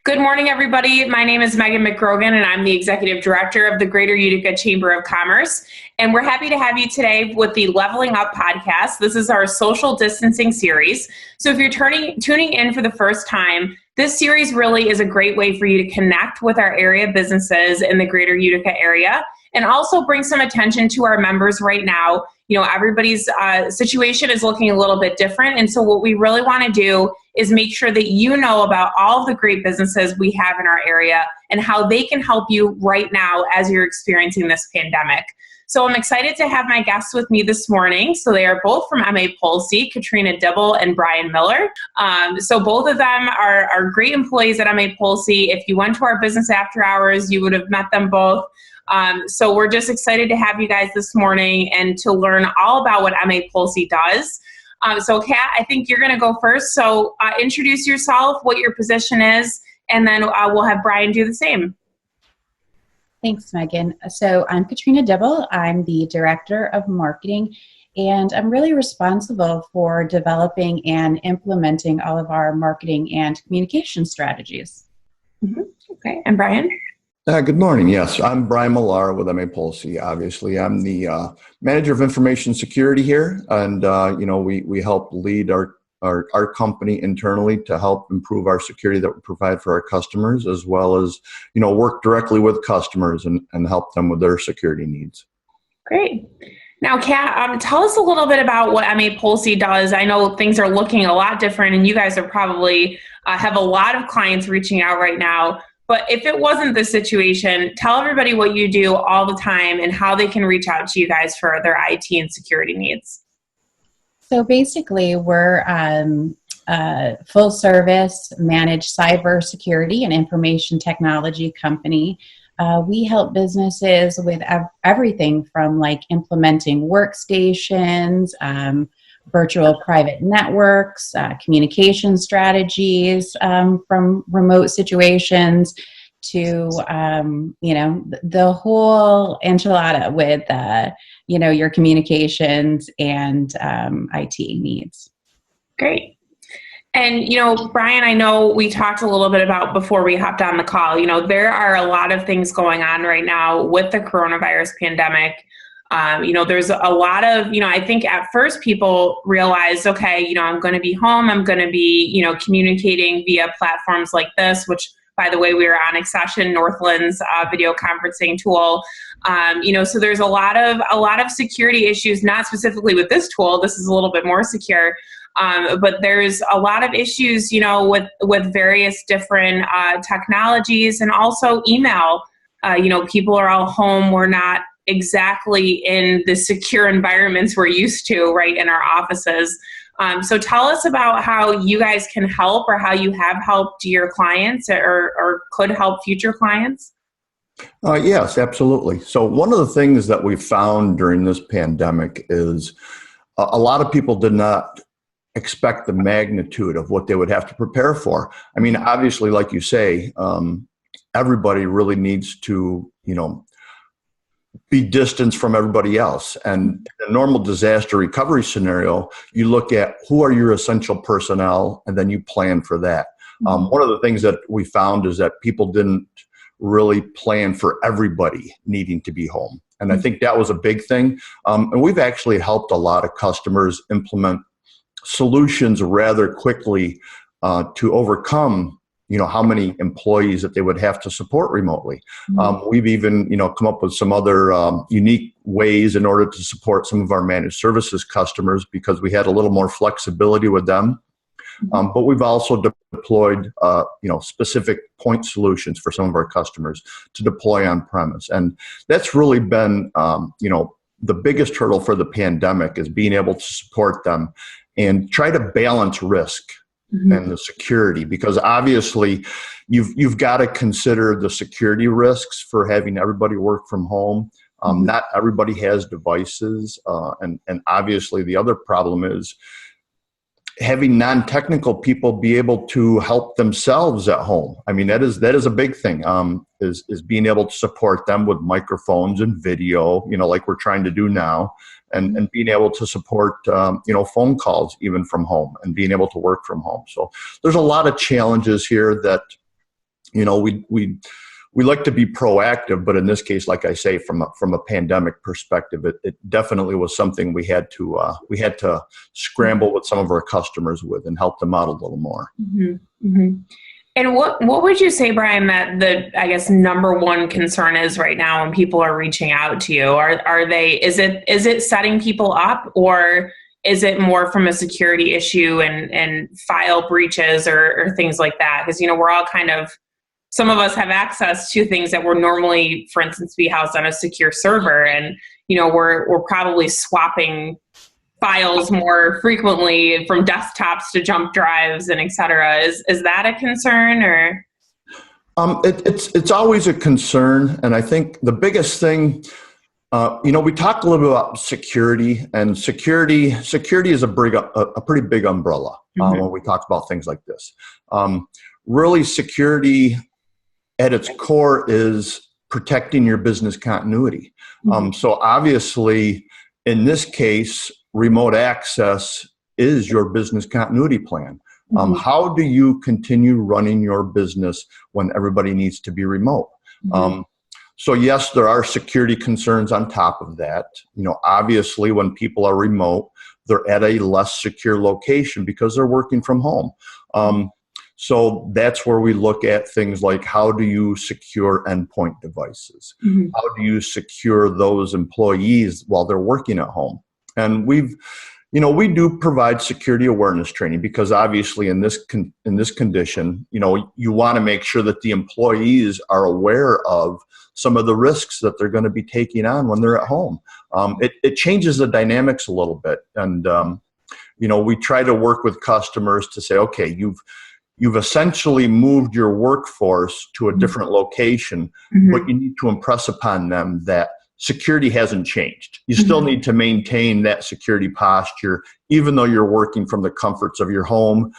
Good morning, everybody. My name is Meghan McGrogan, and I'm the Executive Director of the Greater Utica Chamber of Commerce. And we're happy to have you today with the Leveling Up podcast. This is our social distancing series. So if you're tuning in for the first time, this series really is a great way for you to connect with our area businesses in the Greater Utica area and also bring some attention to our members right now. You know, everybody's situation is looking a little bit different. And so what we really want to do is make sure that you know about all of the great businesses we have in our area and how they can help you right now as you're experiencing this pandemic. So I'm excited to have my guests with me this morning. So they are both from IA Polce, Catrina Dibble and Brian Millar. So both of them are great employees at IA Polce. If you went to our business after hours, you would have met them both. So we're just excited to have you guys this morning and to learn all about what IA Polce does. So Kat, I think you're going to go first. So introduce yourself, what your position is, and then we'll have Brian do the same. Thanks, Meghan. So I'm Catrina Dibble. I'm the Director of Marketing, and I'm really responsible for developing and implementing all of our marketing and communication strategies. Mm-hmm. Okay, and Brian? Good morning. Yes, I'm Brian Millar with IA Polce. Obviously, I'm the Manager of Information Security here, and we help lead our company internally to help improve our security that we provide for our customers, as well as work directly with customers and help them with their security needs. Great. Now, Kat, tell us a little bit about what IA Polce does. I know things are looking a lot different, and you guys are probably have a lot of clients reaching out right now. But if it wasn't the situation, tell everybody what you do all the time and how they can reach out to you guys for their IT and security needs. So basically, we're a full service managed cyber security and information technology company. We help businesses with everything from like implementing workstations, virtual private networks, communication strategies from remote situations to, the whole enchilada with, your communications and IT needs. Great. And, Brian, I know we talked a little bit about before we hopped on the call, there are a lot of things going on right now with the coronavirus pandemic. There's a lot of, I think at first people realized, okay, I'm going to be home. I'm going to be, communicating via platforms like this, which, by the way, we were on Accession, Northland's video conferencing tool. So there's a lot of security issues, not specifically with this tool. This is a little bit more secure. But there's a lot of issues, with various different technologies and also email. People are all home. We're not exactly in the secure environments we're used to, right, in our offices. So tell us about how you guys can help or how you have helped your clients or could help future clients. Yes, absolutely. So one of the things that we found during this pandemic is a lot of people did not expect the magnitude of what they would have to prepare for. I mean, obviously, like you say, everybody really needs to, be distanced from everybody else. And in a normal disaster recovery scenario, you look at who are your essential personnel, and then you plan for that. One of the things that we found is that people didn't really plan for everybody needing to be home. And I think that was a big thing. And we've actually helped a lot of customers implement solutions rather quickly to overcome how many employees that they would have to support remotely. We've even, come up with some other unique ways in order to support some of our managed services customers because we had a little more flexibility with them. But we've also deployed, specific point solutions for some of our customers to deploy on premise. And that's really been, the biggest hurdle for the pandemic is being able to support them and try to balance risk. And the security, because obviously you've got to consider the security risks for having everybody work from home. Not everybody has devices, and obviously the other problem is having non-technical people be able to help themselves at home. I mean, that is a big thing. Is being able to support them with microphones and video, like we're trying to do now. And being able to support, phone calls even from home and being able to work from home. So there's a lot of challenges here that We like to be proactive, but in this case, like I say, from a pandemic perspective, it definitely was something we had to scramble with some of our customers with and help them out a little more. Mm-hmm. Mm-hmm. And what would you say, Brian, that the, I guess, number one concern is right now when people are reaching out to you? Is it setting people up, or is it more from a security issue and file breaches or things like that? Because, we're all kind of, some of us have access to things that would normally, for instance, be housed on a secure server. And, we're probably swapping files more frequently from desktops to jump drives and et cetera. Is that a concern, or? It's always a concern. And I think the biggest thing, we talked a little bit about security, and security is a pretty big umbrella when we talk about things like this. Really, security at its core is protecting your business continuity. So obviously, in this case, remote access is your business continuity plan. How do you continue running your business when everybody needs to be remote? So yes, there are security concerns on top of that. Obviously, when people are remote, they're at a less secure location because they're working from home. So that's where we look at things like, how do you secure endpoint devices? How do you secure those employees while they're working at home? And we do provide security awareness training, because obviously in this condition, you want to make sure that the employees are aware of some of the risks that they're going to be taking on when they're at home. It changes the dynamics a little bit. And, we try to work with customers to say, okay, you've essentially moved your workforce to a different location, but you need to impress upon them that security hasn't changed. You still need to maintain that security posture, even though you're working from the comforts of your home.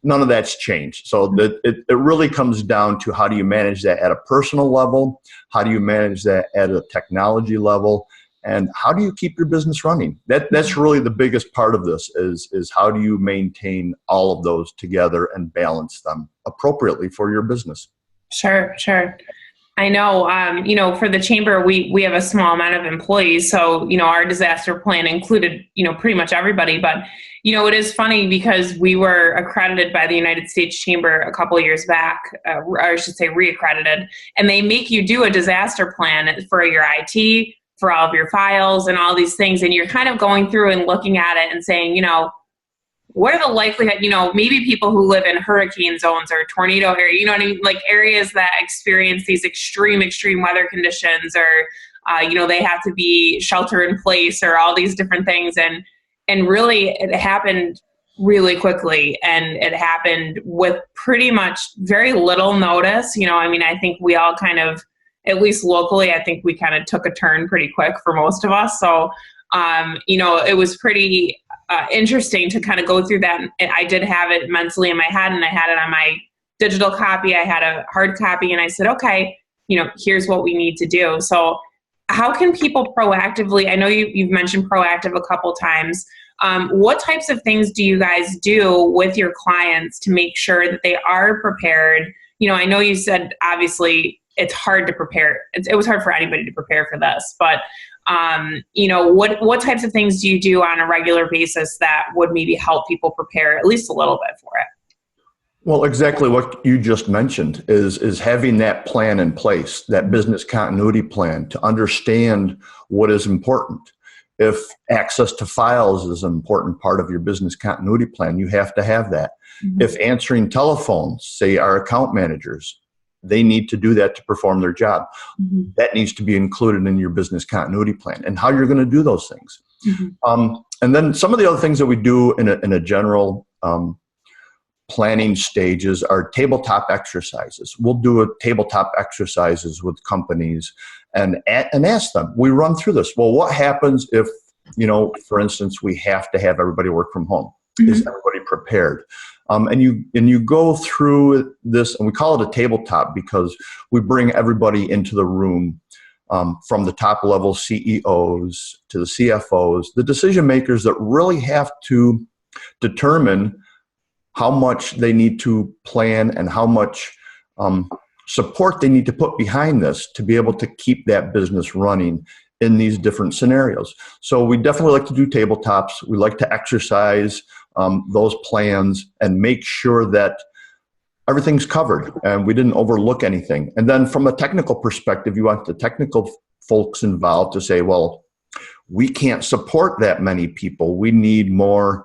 None of that's changed. So it really comes down to, how do you manage that at a personal level? How do you manage that at a technology level? And how do you keep your business running? That's really the biggest part of this, is how do you maintain all of those together and balance them appropriately for your business? Sure. I know, for the chamber, we have a small amount of employees. So, our disaster plan included, pretty much everybody. But, it is funny because we were accredited by the United States Chamber a couple of years back, or I should say reaccredited. And they make you do a disaster plan for your IT, for all of your files and all these things. And you're kind of going through and looking at it and saying, what are the likelihood, maybe people who live in hurricane zones or tornado area, like areas that experience these extreme weather conditions, or, they have to be shelter in place, or all these different things. And really it happened really quickly, and it happened with pretty much very little notice. I think we all kind of, at least locally, I think we kind of took a turn pretty quick for most of us. So, it was pretty interesting to kind of go through that. And I did have it mentally in my head, and I had it on my digital copy. I had a hard copy, and I said, okay, here's what we need to do. So how can people proactively, I know you've mentioned proactive a couple times. What types of things do you guys do with your clients to make sure that they are prepared? I know you said, obviously, it's hard to prepare. It was hard for anybody to prepare for this, but what types of things do you do on a regular basis that would maybe help people prepare at least a little bit for it? Well, exactly what you just mentioned is having that plan in place, that business continuity plan, to understand what is important. If access to files is an important part of your business continuity plan, you have to have that. If answering telephones, say our account managers, they need to do that to perform their job. That needs to be included in your business continuity plan, and how you're going to do those things. And then some of the other things that we do in a general planning stages are tabletop exercises. We'll do a tabletop exercises with companies and ask them. We run through this. Well, what happens if, for instance, we have to have everybody work from home? Is everybody prepared? And you go through this, and we call it a tabletop because we bring everybody into the room, from the top level CEOs to the CFOs, the decision makers that really have to determine how much they need to plan and how much support they need to put behind this to be able to keep that business running in these different scenarios. So we definitely like to do tabletops. We like to exercise those plans and make sure that everything's covered and we didn't overlook anything. And then from a technical perspective, you want the technical folks involved to say, well, we can't support that many people. We need more,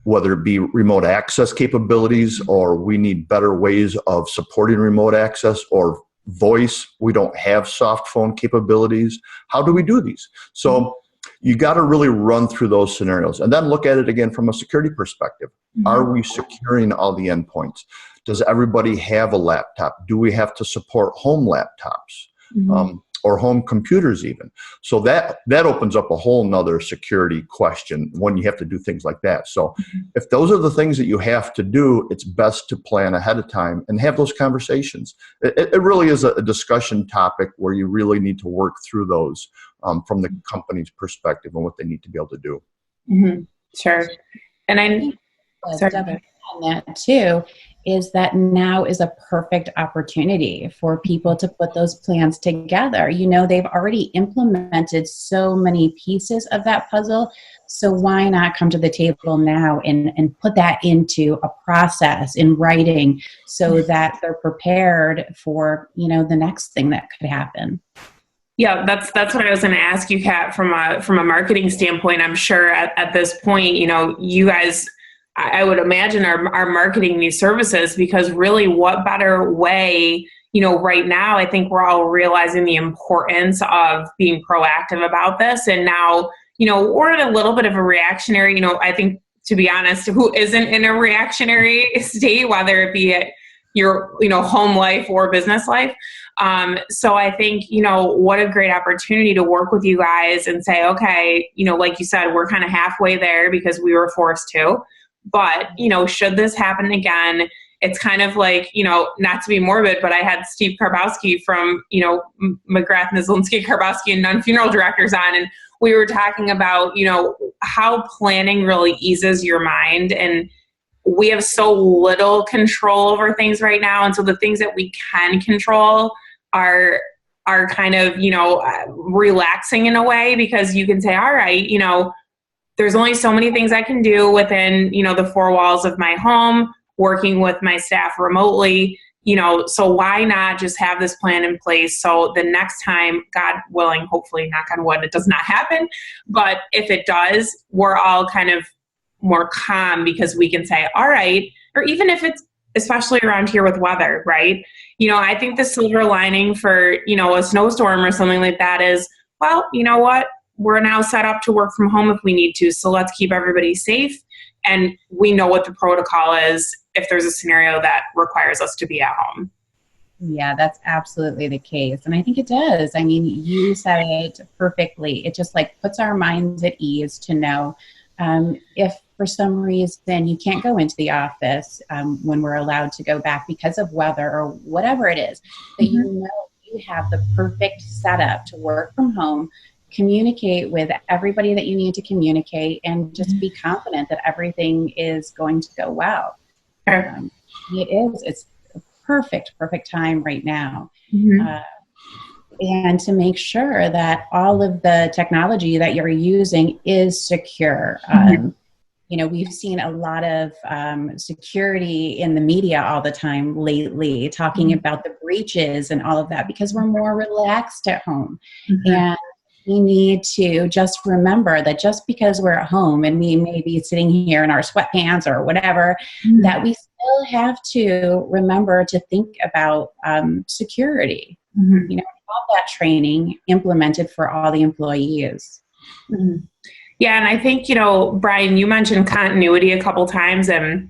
whether it be remote access capabilities, or we need better ways of supporting remote access, or voice. We don't have soft phone capabilities. How do we do these? So you got to really run through those scenarios and then look at it again from a security perspective. Are we securing all the endpoints? Does everybody have a laptop? Do we have to support home laptops or home computers even? So that opens up a whole nother security question when you have to do things like that. So if those are the things that you have to do, it's best to plan ahead of time and have those conversations. It really is a discussion topic where you really need to work through those from the company's perspective and what they need to be able to do. Sure. And I on that too is that now is a perfect opportunity for people to put those plans together. You know, they've already implemented so many pieces of that puzzle. So why not come to the table now and put that into a process in writing so that they're prepared for, you know, the next thing that could happen. Yeah, that's what I was going to ask you, Kat, from a marketing standpoint. I'm sure at this point, you know, you guys, I would imagine are marketing these services, because really what better way, you know, right now, I think we're all realizing the importance of being proactive about this. And now, you know, we're in a little bit of a reactionary, you know, I think, to be honest, who isn't in a reactionary state, whether it be at your, you know, home life or business life. So I think, you know, what a great opportunity to work with you guys and say, okay, you know, like you said, we're kind of halfway there because we were forced to. But, you know, should this happen again, it's kind of like, you know, not to be morbid, but I had Steve Karbowski from, you know, McGrath, Nislinski, Karbowski and Nunn Funeral Directors on, and we were talking about, you know, how planning really eases your mind. And we have so little control over things right now. And so the things that we can control are kind of, you know, relaxing in a way, because you can say, all right, you know, there's only so many things I can do within, you know, the four walls of my home, working with my staff remotely, you know, so why not just have this plan in place so the next time, God willing, hopefully, knock on wood, it does not happen. But if it does, we're all kind of more calm because we can say, all right, or even if it's, especially around here with weather, right? You know, I think the silver lining for, you know, a snowstorm or something like that is, well, you know what? We're now set up to work from home if we need to. So let's keep everybody safe. And we know what the protocol is if there's a scenario that requires us to be at home. Yeah, that's absolutely the case. And I think it does. I mean, you said it perfectly. It just like puts our minds at ease to know if for some reason you can't go into the office when we're allowed to go back because of weather or whatever it is, that you know you have the perfect setup to work from home, communicate with everybody that you need to communicate, and just be confident that everything is going to go well. It's a perfect time right now. And to make sure that all of the technology that you're using is secure. You know, we've seen a lot of security in the media all the time lately, talking about the breaches and all of that, because we're more relaxed at home. And we need to just remember that just because we're at home and we may be sitting here in our sweatpants or whatever, that we still have to remember to think about security. You know, all that training implemented for all the employees. Yeah, and I think, you know, Brian, you mentioned continuity a couple times, and,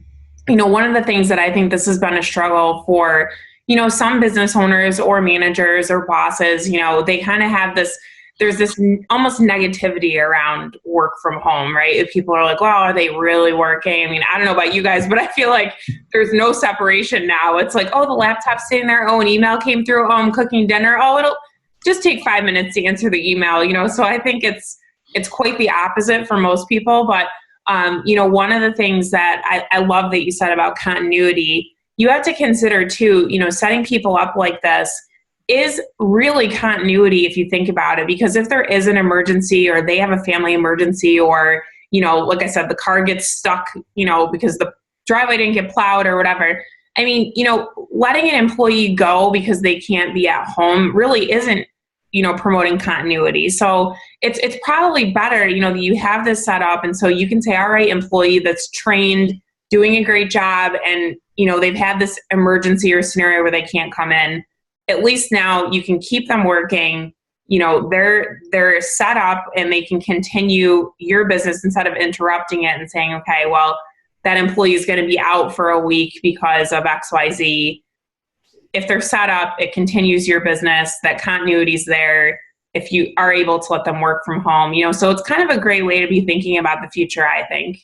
you know, one of the things that I think this has been a struggle for, you know, some business owners or managers or bosses, you know, they kind of have this, there's this almost negativity around work from home, right? If people are like, well, are they really working? I mean, I don't know about you guys, but I feel like there's no separation now. It's like, oh, the laptop's sitting there. Oh, an email came through. Oh, I'm cooking dinner. Oh, it'll just take 5 minutes to answer the email, you know? So I think it's quite the opposite for most people. But, you know, one of the things that I love that you said about continuity, you have to consider too, setting people up like this is really continuity if you think about it, because if there is an emergency or they have a family emergency or, like I said, the car gets stuck, because the driveway didn't get plowed or whatever. I mean, letting an employee go because they can't be at home really isn't, promoting continuity. So it's probably better, that you have this set up. And so you can say, all right, employee that's trained, doing a great job, and, they've had this emergency or scenario where they can't come in. At least now you can keep them working, they're set up and they can continue your business instead of interrupting it and saying, okay, well, that employee is going to be out for a week because of XYZ. If they're set up, it continues your business, that continuity is there if you are able to let them work from home, so it's kind of a great way to be thinking about the future, I think.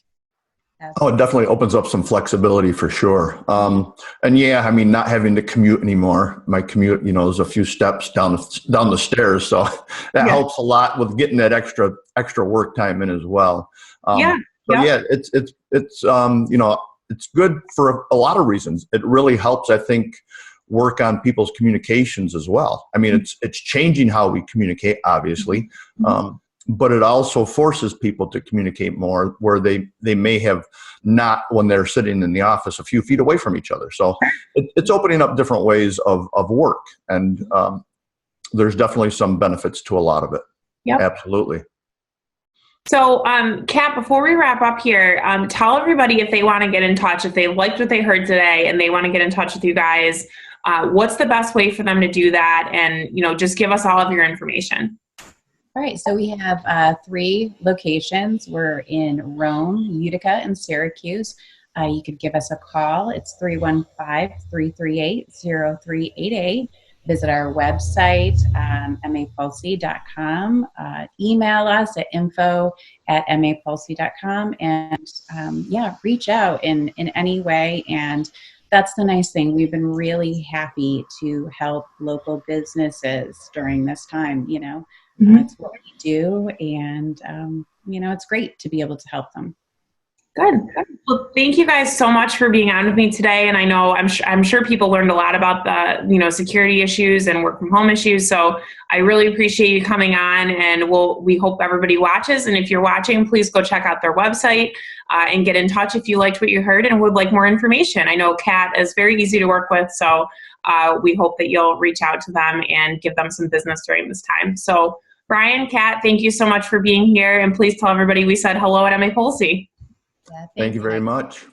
Oh, it definitely opens up some flexibility for sure. And yeah, I mean, not having to commute anymore. My commute, there's a few steps down the stairs, so that helps a lot with getting that extra work time in as well. It's good for a lot of reasons. It really helps, I think, work on people's communications as well. I mean, it's changing how we communicate, obviously. But it also forces people to communicate more where they may have not when they're sitting in the office a few feet away from each other. So it's opening up different ways of work. And there's definitely some benefits to a lot of it. Yep. Absolutely. So, Kat, before we wrap up here, tell everybody if they want to get in touch, if they liked what they heard today and they want to get in touch with you guys, what's the best way for them to do that? And, just give us all of your information. All right, so we have 3 locations. We're in Rome, Utica, and Syracuse. You could give us a call. It's 315-338-0388. Visit our website, mapolce.com. Email us at info@mapolce.com. And reach out in any way. And that's the nice thing. We've been really happy to help local businesses during this time, It's what we do, and it's great to be able to help them. Good. Well, thank you guys so much for being on with me today. And I know I'm sure people learned a lot about the security issues and work from home issues. So I really appreciate you coming on, and we hope everybody watches. And if you're watching, please go check out their website and get in touch if you liked what you heard and would like more information. I know Kat is very easy to work with, so we hope that you'll reach out to them and give them some business during this time. So Brian, Kat, thank you so much for being here, and please tell everybody we said hello at MA Polce. Yeah, thank you very much.